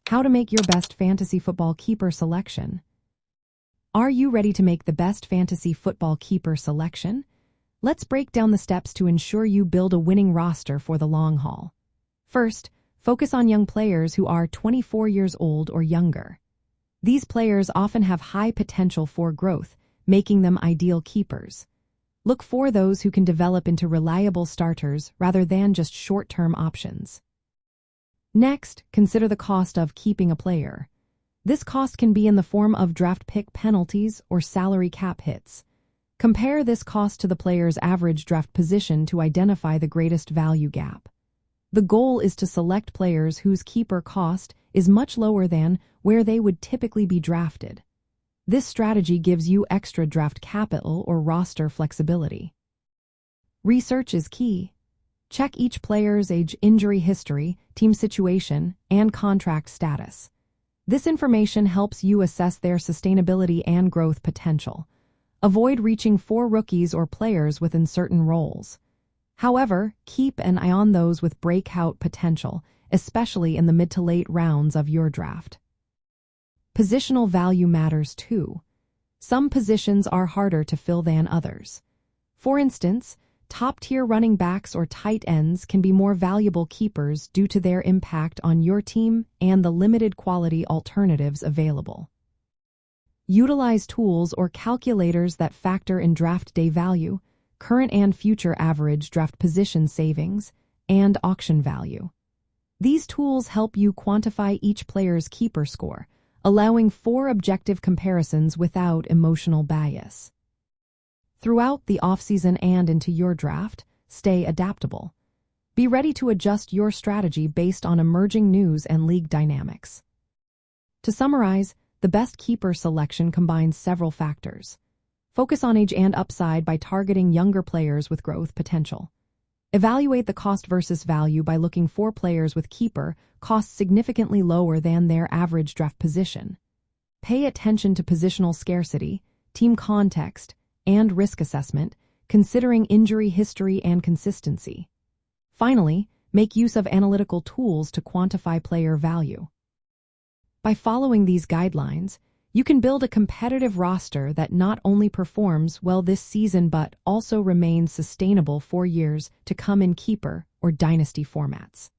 How to make your best fantasy football keeper selection. Are you ready to make the best fantasy football keeper selection? Let's break down the steps to ensure you build a winning roster for the long haul. First, focus on young players who are 24 years old or younger. These players often have high potential for growth, making them ideal keepers. Look for those who can develop into reliable starters rather than just short-term options. Next, consider the cost of keeping a player. This cost can be in the form of draft pick penalties or salary cap hits. Compare this cost to the player's average draft position to identify the greatest value gap. The goal is to select players whose keeper cost is much lower than where they would typically be drafted. This strategy gives you extra draft capital or roster flexibility. Research is key. Check each player's age, injury history, team situation, and contract status. This information helps you assess their sustainability and growth potential. Avoid reaching for rookies or players with uncertain roles. However, keep an eye on those with breakout potential, especially in the mid to late rounds of your draft. Positional value matters too. Some positions are harder to fill than others. For instance, top-tier running backs or tight ends can be more valuable keepers due to their impact on your team and the limited quality alternatives available. Utilize tools or calculators that factor in draft day value, current and future average draft position savings, and auction value. These tools help you quantify each player's keeper score, allowing for objective comparisons without emotional bias. Throughout the offseason and into your draft, stay adaptable. Be ready to adjust your strategy based on emerging news and league dynamics. To summarize, the best keeper selection combines several factors. Focus on age and upside by targeting younger players with growth potential. Evaluate the cost versus value by looking for players with keeper costs significantly lower than their average draft position. Pay attention to positional scarcity, team context, and risk assessment, considering injury history and consistency. Finally, make use of analytical tools to quantify player value. By following these guidelines, you can build a competitive roster that not only performs well this season but also remains sustainable for years to come in keeper or dynasty formats.